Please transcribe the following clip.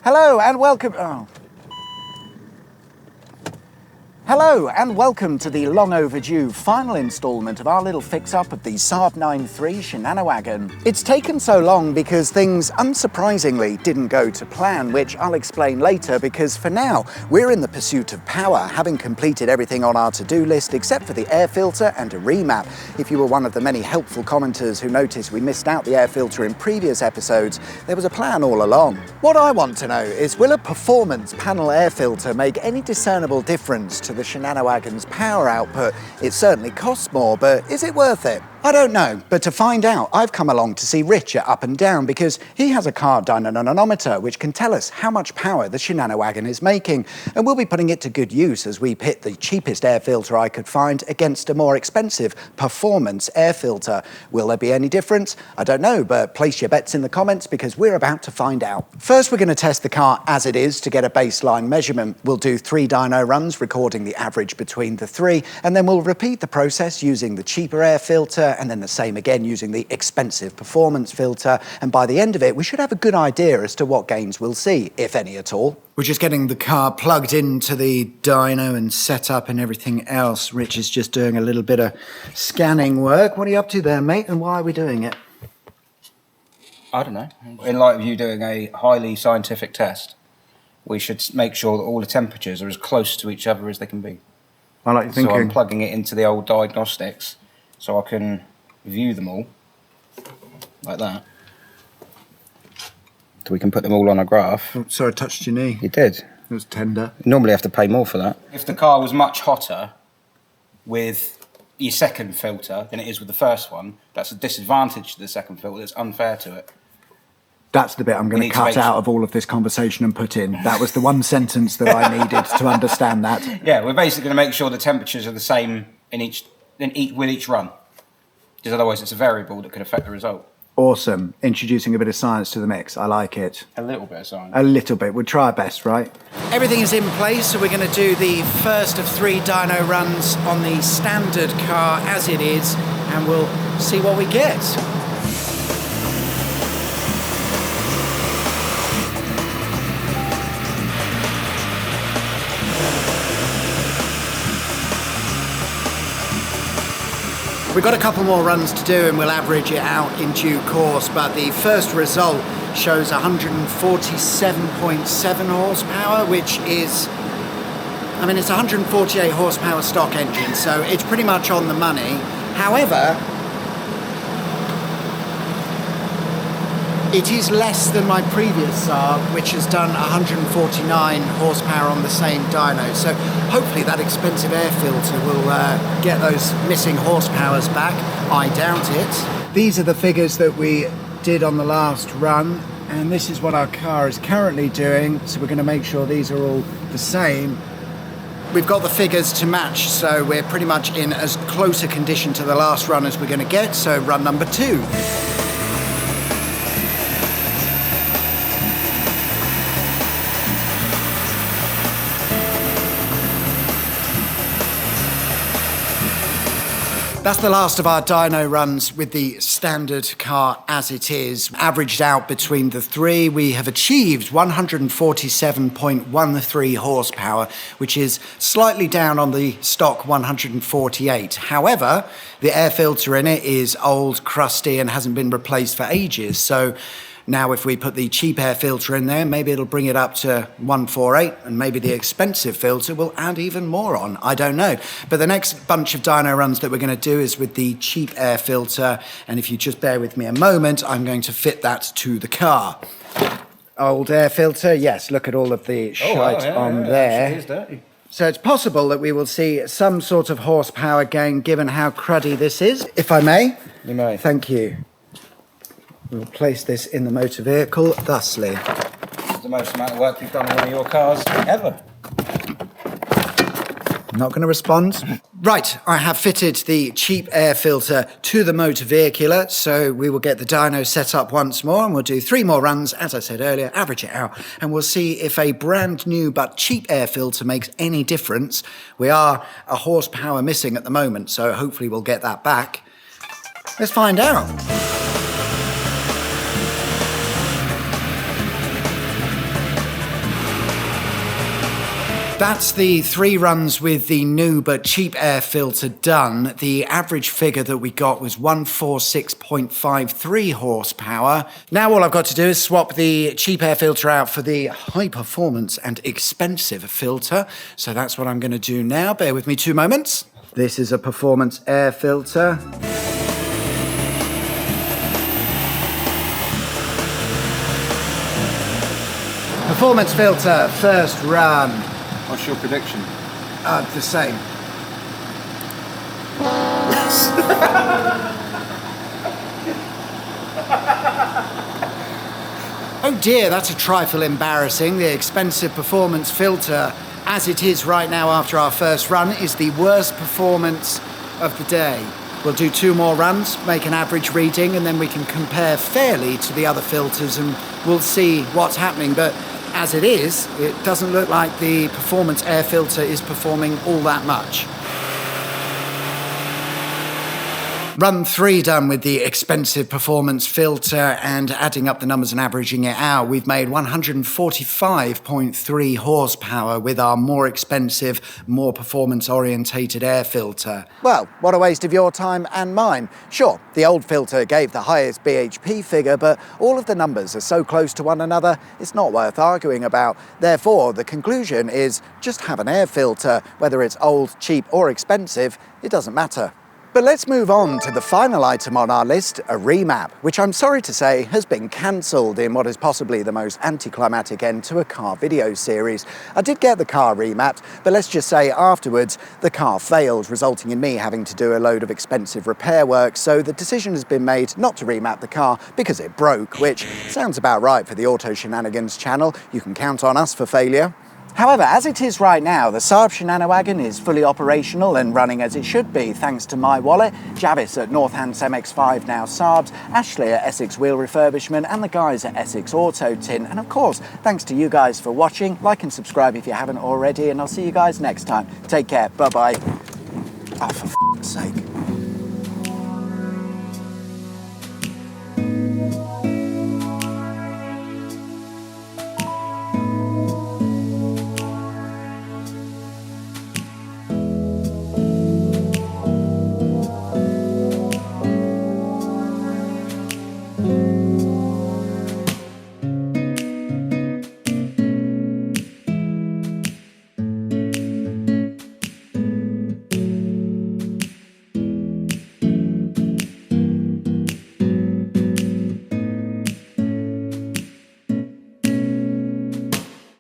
Hello and welcome. Hello and welcome to the long overdue final instalment of our little fix-up of the Saab 9.3 Shenaniwagon. It's taken so long because things unsurprisingly didn't go to plan, which I'll explain later, because for now we're in the pursuit of power, having completed everything on our to-do list except for the air filter and a remap. If you were one of the many helpful commenters who noticed we missed out the air filter in previous episodes, there was a plan all along. What I want to know is, will a performance panel air filter make any discernible difference to the Shenaniwagon's power output? It certainly costs more, but is it worth it? I don't know, but to find out, I've come along to see Rich at Up and Down because he has a car dynamometer which can tell us how much power the Shenaniwagon is making, and we'll be putting it to good use as we pit the cheapest air filter I could find against a more expensive performance air filter. Will there be any difference? I don't know, but place your bets in the comments because we're about to find out. First, we're going to test the car as it is to get a baseline measurement. We'll do 3 dyno runs, recording the average between the 3, and then we'll repeat the process using the cheaper air filter and then the same again using the expensive performance filter, and by the end of it we should have a good idea as to what gains we'll see, if any at all. We're just getting the car plugged into the dyno and set up and everything else. Rich is just doing a little bit of scanning work. What are you up to there, mate, and why are we doing it? I don't know. In light of you doing a highly scientific test, we should make sure that all the temperatures are as close to each other as they can be. I like your thinking. So I'm plugging it into the old diagnostics so I can view them all like that. So we can put them all on a graph. Oh, sorry, I touched your knee. You did. It was tender. You normally have to pay more for that. If the car was much hotter with your second filter than it is with the first one, that's a disadvantage to the second filter. It's unfair to it. That's the bit I'm going to cut out of all of this conversation and put in. That was the one sentence that I needed to understand that. Yeah, we're basically going to make sure the temperatures are the same with each run, because otherwise it's a variable that could affect the result. Awesome. Introducing a bit of science to the mix. I like it. A little bit of science. A little bit. We'll try our best, right? Everything is in place, so we're going to do the first of 3 dyno runs on the standard car as it is, and we'll see what we get. We've got a couple more runs to do and we'll average it out in due course, but the first result shows 147.7 horsepower, which is, I mean, it's 148 horsepower stock engine, so it's pretty much on the money. However, it is less than my previous Saab, which has done 149 horsepower on the same dyno. So hopefully that expensive air filter will get those missing horsepowers back. I doubt it. These are the figures that we did on the last run, and this is what our car is currently doing. So we're going to make sure these are all the same. We've got the figures to match, so we're pretty much in as close a condition to the last run as we're going to get. So run number 2. That's the last of our dyno runs with the standard car as it is. Averaged out between the 3, we have achieved 147.13 horsepower, which is slightly down on the stock 148. However, the air filter in it is old, crusty, and hasn't been replaced for ages. So now if we put the cheap air filter in there, maybe it'll bring it up to 148, and maybe the expensive filter will add even more on. I don't know. But the next bunch of dyno runs that we're going to do is with the cheap air filter, and if you just bear with me a moment, I'm going to fit that to the car. Old air filter, yes, look at all of the shite on there. It is dirty. So it's possible that we will see some sort of horsepower gain given how cruddy this is. If I may. You may. Thank you. We'll place this in the motor vehicle thusly. It's the most amount of work you've done on one of your cars ever. Not going to respond. Right, I have fitted the cheap air filter to the motor vehicular, so we will get the dyno set up once more, and we'll do 3 more runs, as I said earlier, average it out, and we'll see if a brand new but cheap air filter makes any difference. We are a horsepower missing at the moment, so hopefully we'll get that back. Let's find out. That's the 3 runs with the new but cheap air filter done. The average figure that we got was 146.53 horsepower. Now all I've got to do is swap the cheap air filter out for the high performance and expensive filter. So that's what I'm going to do now. Bear with me 2 moments. This is a performance air filter. Performance filter, first run. What's your prediction? The same. Oh dear, that's a trifle embarrassing. The expensive performance filter, as it is right now after our first run, is the worst performance of the day. We'll do 2 more runs, make an average reading, and then we can compare fairly to the other filters and we'll see what's happening. But as it is, it doesn't look like the performance air filter is performing all that much. Run 3 done with the expensive performance filter, and adding up the numbers and averaging it out, we've made 145.3 horsepower with our more expensive, more performance-orientated air filter. Well, what a waste of your time and mine. Sure, the old filter gave the highest BHP figure, but all of the numbers are so close to one another, it's not worth arguing about. Therefore, the conclusion is just have an air filter. Whether it's old, cheap or expensive, it doesn't matter. But let's move on to the final item on our list, a remap, which I'm sorry to say has been cancelled in what is possibly the most anticlimactic end to a car video series. I did get the car remapped, but let's just say afterwards the car failed, resulting in me having to do a load of expensive repair work, so the decision has been made not to remap the car because it broke, which sounds about right for the Auto Shenanigans channel. You can count on us for failure. However, as it is right now, the Saab Shenaniwagon is fully operational and running as it should be, thanks to my wallet, Javis at Northants MX5, now Saabs, Ashley at Essex Wheel Refurbishment, and the guys at Essex Auto Tint. And of course, thanks to you guys for watching. Like and subscribe if you haven't already, and I'll see you guys next time. Take care. Bye-bye. Oh, for f***'s sake.